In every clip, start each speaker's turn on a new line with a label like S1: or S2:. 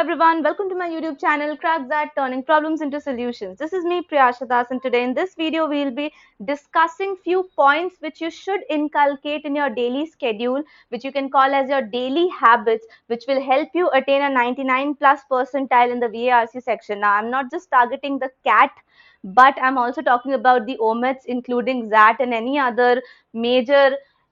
S1: everyone, welcome to my YouTube channel Crack That, turning problems into solutions. This is me Priyasha Das, and today in this video we'll be discussing few points which you should inculcate in your daily schedule, which you can call as your daily habits, which will help you attain a 99 plus percentile in the VARC section. Now I'm not just targeting the CAT, but I'm also talking about the OMETs, including XAT and any other major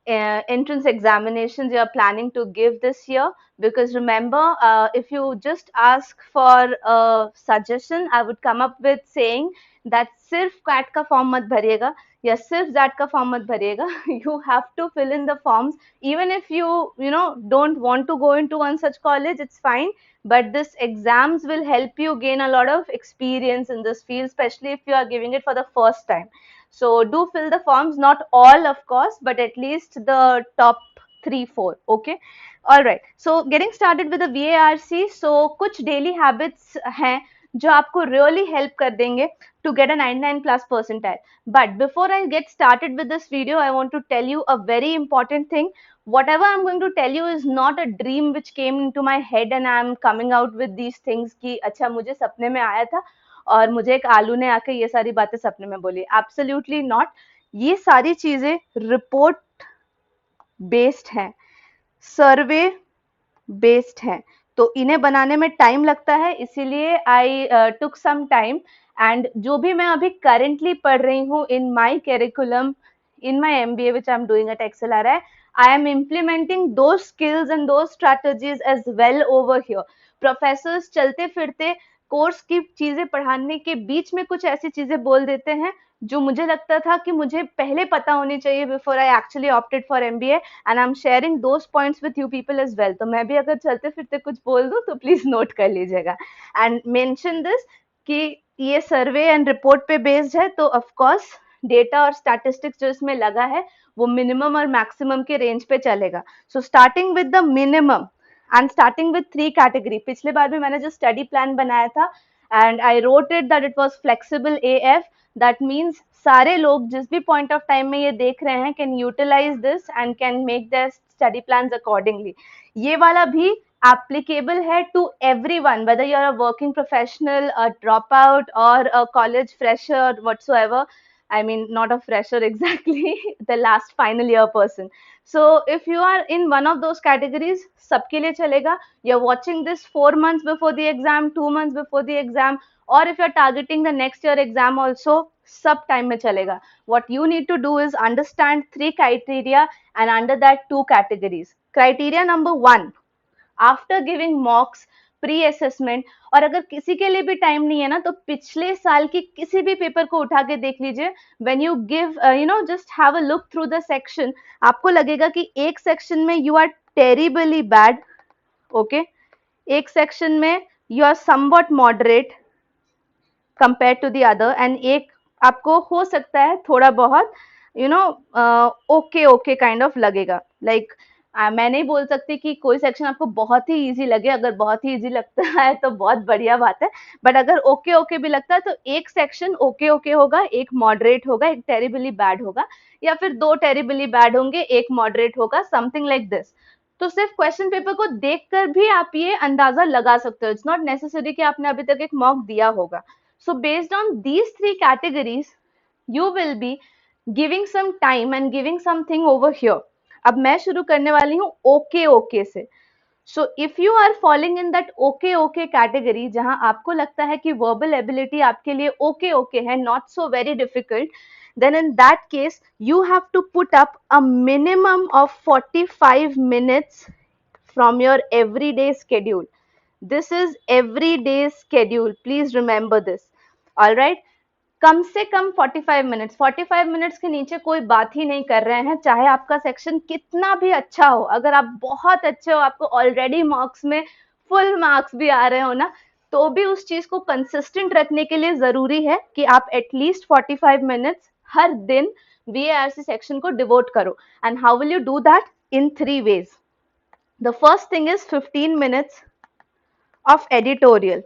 S1: entrance examinations you are planning to give this year. Because remember, if you just ask for a suggestion, I would come up with saying that सिर्फ cat का form मत भरिएगा या सिर्फ jet का form मत भरिएगा. You have to fill in the forms. Even if you know don't want to go into one such college, it's fine, but this exams will help you gain a lot of experience in this field, especially if you are giving it for the first time. So do fill the forms, not all of course, but at least the top 3-4. Okay, all right. So getting started with the VARC. So कुछ daily habits हैं जो आपको really help कर देंगे to get a 99 plus percentile. But before I get started with this video, I want to tell you a very important thing. Whatever I'm going to tell you is not a dream which came into my head and I'm coming out with these things कि अच्छा मुझे सपने में आया था और मुझे एक आलू ने आके ये सारी बातें सपने में बोली. Absolutely not. ये सारी चीजें रिपोर्ट बेस्ड हैं, सर्वे बेस्ड है, तो इन्हें बनाने में टाइम लगता है, इसीलिए आई टुक सम टाइम. एंड जो भी मैं अभी करेंटली पढ़ रही हूँ इन माई curriculum, in my MBA which I'm doing at XLRI, I am implementing those skills and those strategies as well over here. Professors चलते फिरते कोर्स की चीजें पढ़ाने के बीच में कुछ ऐसी चीजें बोल देते हैं जो मुझे लगता था कि मुझे पहले पता होनी चाहिए before I actually opted for MBA, and I am sharing those points with you people as well. तो मैं भी अगर चलते फिरते कुछ बोल दूं तो प्लीज नोट कर लीजिएगा एंड मेंशन दिस कि ये सर्वे एंड रिपोर्ट पे बेस्ड है, तो ऑफ कोर्स डेटा और स्टैटिस्टिक्स जो इसमें लगा है वो मिनिमम और मैक्सिमम के रेंज पे चलेगा. So starting with the minimum and starting with 3 category. पिछले बार भी मैंने जो स्टडी प्लान बनाया था and I wrote it that it was flexible AF. That means सारे लोग जिस भी पॉइंट ऑफ टाइम में ये देख रहे हैं can utilize this and can make their study plans accordingly. ये वाला भी applicable है to everyone, whether you're a working professional, a dropout, or a college fresher whatsoever. I mean, not a fresher exactly, the last final year person. So if you are in one of those categories, सबके लिए चलेगा. You're watching this 4 months before the exam, 2 months before the exam, or if you're targeting the next year exam also, सब time में चलेगा. What you need to do is understand 3 criteria and under that 2 categories. Criteria number 1, after giving मॉक्स, pre assessment, और अगर किसी के लिए भी time नहीं है ना तो पिछले साल की किसी भी पेपर को उठा के देख लीजिए. When you give just have a look through the section, आपको लगेगा कि एक सेक्शन में you are terribly bad, okay, एक सेक्शन में you are somewhat moderate compare to the other, and एक आपको हो सकता है थोड़ा बहुत ओके काइंड ऑफ लगेगा. लाइक मैं नहीं बोल सकती कि कोई सेक्शन आपको बहुत ही इजी लगे. अगर बहुत ही इजी लगता है तो बहुत बढ़िया बात है, बट अगर ओके भी लगता है तो एक सेक्शन ओके होगा, एक मॉडरेट होगा, एक टेरिबली बैड होगा, या फिर 2 टेरिबली बैड होंगे, एक मॉडरेट होगा, समथिंग लाइक दिस. तो सिर्फ क्वेश्चन पेपर को देखकर भी आप ये अंदाजा लगा सकते हो. इट्स नॉट नेसेसरी कि आपने अभी तक एक मॉक दिया होगा. So based on these 3 categories you will be giving some time and giving something over here. अब मैं शुरू करने वाली हूँ ओके से. So if you are following in that okay category, जहां आपको लगता है कि वर्बल एबिलिटी आपके लिए ओके है, not so very difficult, then in that case you have to put up a minimum of 45 minutes from your everyday schedule. This is everyday schedule, please remember this. All right, कम से कम 45 minutes के नीचे कोई बात ही नहीं कर रहे हैं, चाहे आपका सेक्शन कितना भी अच्छा हो. अगर आप बहुत अच्छे हो, आपको ऑलरेडी मार्क्स में फुल मार्क्स भी आ रहे हो ना, तो भी उस चीज को कंसिस्टेंट रखने के लिए जरूरी है कि आप एटलीस्ट 45 मिनट्स हर दिन VARC सेक्शन को डिवोट करो. And how will you do that? In 3 ways. The first thing is 15 minutes of editorial.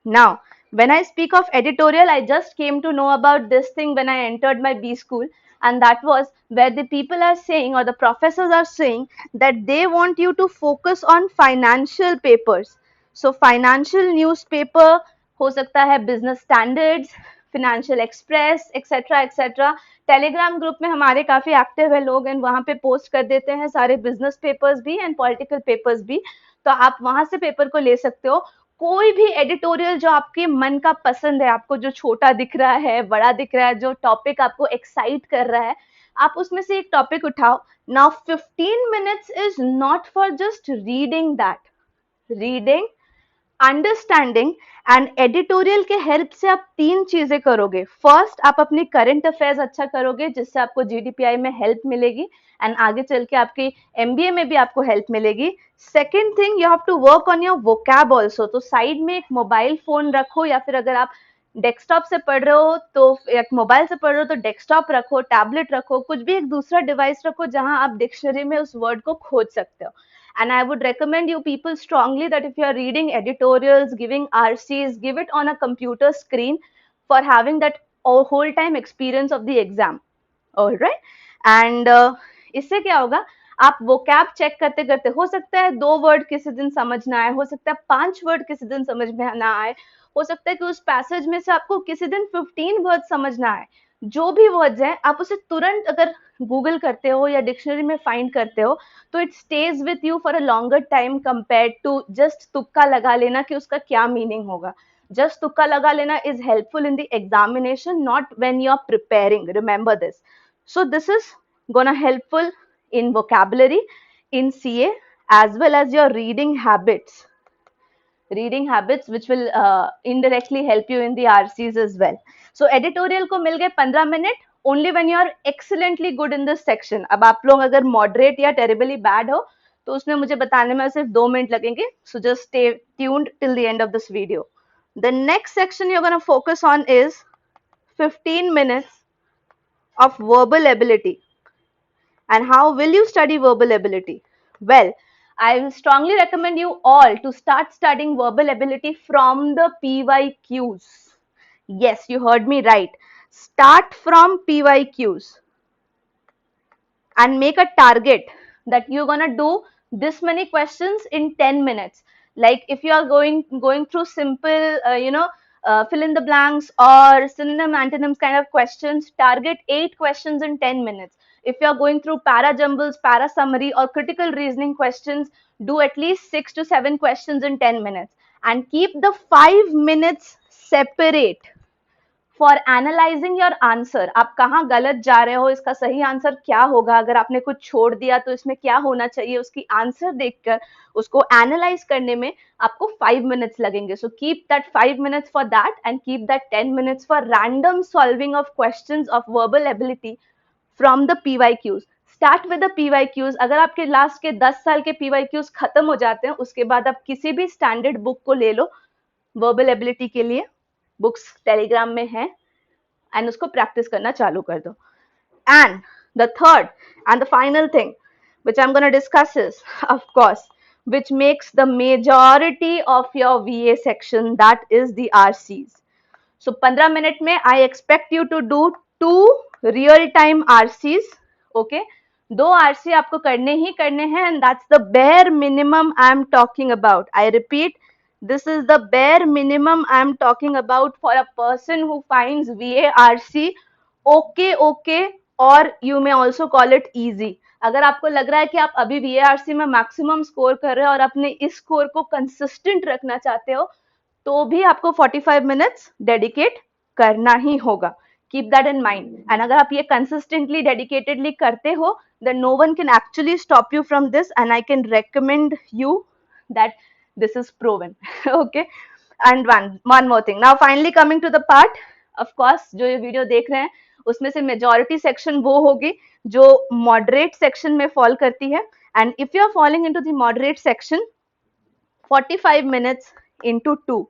S1: Now, when I speak of editorial, I just came to know about this thing when I entered my B school, and that was where the people are saying, or the professors are saying, that they want you to focus on financial papers. So financial newspaper हो सकता है, business standards, financial express, etcetera etcetera. Telegram group में हमारे काफी active है लोग, and वहां पे पोस्ट कर देते हैं सारे बिजनेस पेपर्स भी एंड पॉलिटिकल पेपर्स भी, तो आप वहां से पेपर को ले सकते हो। कोई भी एडिटोरियल जो आपके मन का पसंद है, आपको जो छोटा दिख रहा है, बड़ा दिख रहा है, जो टॉपिक आपको एक्साइट कर रहा है, आप उसमें से एक टॉपिक उठाओ। Now 15 minutes is not for just reading that, reading, understanding and editorial के हेल्प से आप तीन चीजें करोगे। फर्स्ट, आप अपनी करंट अफेयर्स अच्छा करोगे, जिससे आपको जीडीपीआई में हेल्प मिलेगी एंड आगे चल के आपकी एमबीए में भी आपको हेल्प मिलेगी। Second thing, you have to work on your vocab also. तो साइड में एक मोबाइल फोन रखो, या फिर अगर आप डेस्कटॉप से पढ़ रहे हो तो, या मोबाइल से पढ़ रहे हो तो डेस्कटॉप रखो, टैबलेट रखो, कुछ भी एक दूसरा डिवाइस रखो जहां आप डिक्शनरी में उस वर्ड को खोज सकते हो। And I would recommend you people strongly that if you are reading editorials, giving RCs, give it on a computer screen for having that whole time experience of the exam. All right. And इससे क्या होगा, आप वो cab check करते करते, हो सकता है 2 वर्ड किसी दिन समझ ना आए, हो सकता है 5 वर्ड किसी दिन समझ में ना आए, हो सकता है कि उस पैसेज में से आपको किसी दिन 15 वर्ड समझ ना आए। जो भी वर्ड्स हैं, आप उसे तुरंत अगर गूगल करते हो या डिक्शनरी में फाइंड करते हो, तो it stays with you for a longer time compare to just तुक्का लगा लेना कि उसका क्या मीनिंग होगा। जस्ट तुक्का लगा लेना is helpful in the examination, not when you are preparing, remember this. So this is gonna helpful in vocabulary, in CA, as well as your reading habits, which will indirectly help you in the RCs as well. So editorial को मिल गए 15 minute, only when you are excellently good in this section. अब आप लोग अगर moderate या terribly bad हो, तो उसमें मुझे बताने में सिर्फ 2 मिनट लगेंगे. So just stay tuned till the end of this video. The next section you're going to focus on is 15 minutes of verbal ability. And how will you study verbal ability? Well, I will strongly recommend you all to start studying verbal ability from the PYQs. Yes, you heard me right. Start from PYQs and make a target that you're going to do this many questions in 10 minutes. Like if you are going through simple fill in the blanks or synonym antonyms kind of questions, target 8 questions in 10 minutes. If you are going through para jumbles, para summary or critical reasoning questions, do at least 6 to 7 questions in 10 minutes and keep the 5 minutes separate for analysing your answer. आप कहाँ गलत जा रहे हो, इसका सही answer क्या होगा, अगर आपने कुछ छोड़ दिया तो इसमें क्या होना चाहिए, उसकी आंसर देखकर उसको एनालाइज करने में आपको 5 मिनट्स लगेंगे। So keep that 5 minutes for that and keep that 10 minutes for random solving of questions of verbal ability from the PYQs। Start with the PYQs। अगर आपके लास्ट के 10 साल के PYQs खत्म हो जाते हैं, उसके बाद आप किसी भी स्टैंडर्ड बुक को ले लो वर्बल एबिलिटी के लिए, बुक्स टेलीग्राम में है, एंड उसको प्रैक्टिस करना चालू कर दो। And the third and the final thing which I'm going to discuss is, of course, which makes the majority of your VA section, that is the RCs. So 15 minute में I expect you to do 2 real time RCs. Okay, 2 RC आपको करने ही करने हैं, and that's the bare minimum I'm talking about. I repeat, this is the bare minimum I'm talking about for a person who finds VARC okay, or you may also call it easy. अगर आपको लग रहा है कि आप अभी VARC में maximum score कर रहे हो और अपने इस स्कोर को कंसिस्टेंट रखना चाहते हो, तो भी आपको 45 मिनट्स डेडिकेट करना ही होगा। Keep that in mind. And अगर आप ये कंसिस्टेंटली डेडिकेटेडली करते हो, then no one can actually stop you from this, and I can recommend you that this is proven. Okay, and one more thing. Now finally coming to the part, of course, जो ये video देख रहे हैं उसमें से majority section वो होगी जो मॉडरेट सेक्शन में फॉल करती है। And if you are falling into the moderate section, 45 minutes into 2,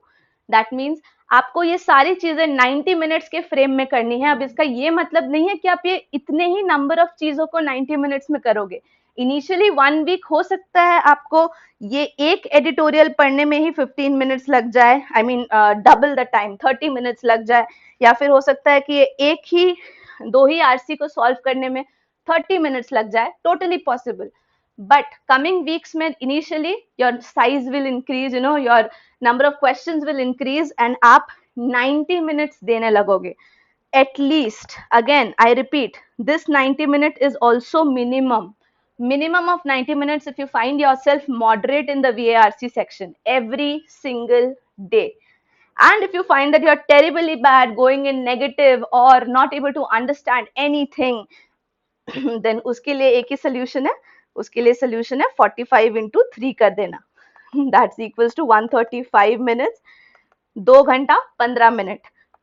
S1: that means आपको ये सारी चीजें 90 मिनट्स के फ्रेम में करनी है। अब इसका ये मतलब नहीं है कि आप ये इतने ही नंबर ऑफ चीजों को 90 मिनट्स में करोगे। इनिशियली 1 वीक हो सकता है आपको ये एक एडिटोरियल पढ़ने में ही 15 मिनट्स लग जाए, I mean double the time 30 minutes लग जाए, या फिर हो सकता है कि एक ही 2 ही RC को सॉल्व करने में 30 मिनट्स लग जाए, totally possible. but coming weeks में initially your size will increase, your number of questions will increase and आप 90 minutes देने लगोगे at least. Again I repeat, this 90-minute is also minimum of 90 minutes if you find yourself moderate in the VARC section every single day. And if you find that you're terribly bad, going in negative or not able to understand anything, then उसके लिए एक ही solution है, उसके लिए solution है 45 into 3 कर देना. That's equals to 135 minutes. 2 घंटा 15 minute.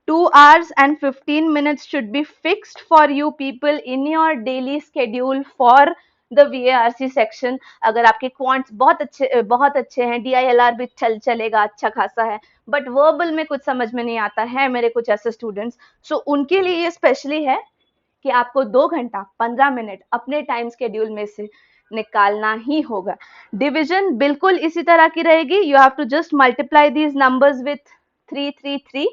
S1: 2 hours and 15 minutes should be fixed for you people in your daily schedule for the VARC section. अगर आपके क्वांट्स बहुत अच्छे हैं, DILR भी चलेगा, अच्छा खासा है, बट वर्बल में कुछ समझ में नहीं आता है मेरे कुछ ऐसे स्टूडेंट्स, सो उनके लिए ये स्पेशली है कि आपको 2 घंटा 15 मिनट अपने टाइम स्केड्यूल में से निकालना ही होगा. डिवीजन बिल्कुल इसी तरह की रहेगी. You have to just multiply these numbers with 333,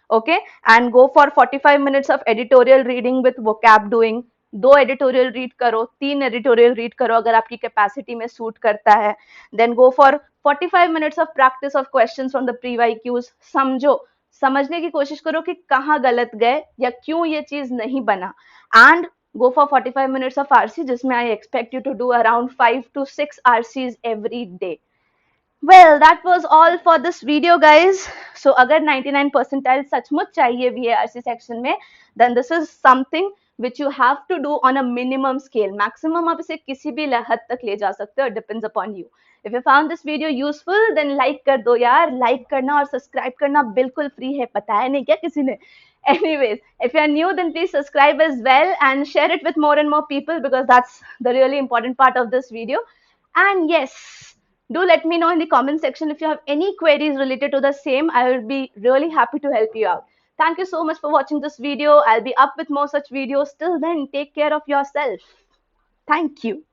S1: okay, and go for 45 minutes of editorial reading with vocab doing. 2 editorial read करो, 3 एडिटोरियल रीड करो अगर आपकी कैपेसिटी में सूट करता है. Then go for 45 minutes of practice of questions from the PYQs. समझने की कोशिश करो कि कहाँ गलत गए या क्यों ये चीज नहीं बना. And go for 45 minutes of RC, जिसमें I expect you to do around 5 to 6 RCs every day. Well, that was all for this video, guys. So अगर 99 percentile सचमुच चाहिए VARC section में, then this is something which you have to do on a minimum scale. Maximum आप इसे किसी भी हद तक ले जा सकते हो. Depends upon you. If you found this video useful, then like कर दो यार. Like करना और subscribe करना बिल्कुल free है. पता है नहीं क्या किसी ने? Anyways, if you are new, then please subscribe as well and share it with more and more people, because that's the really important part of this video. And yes, do let me know in the comment section if you have any queries related to the same. I will be really happy to help you out. Thank you so much for watching this video. I'll be up with more such videos. Till then, take care of yourself. Thank you.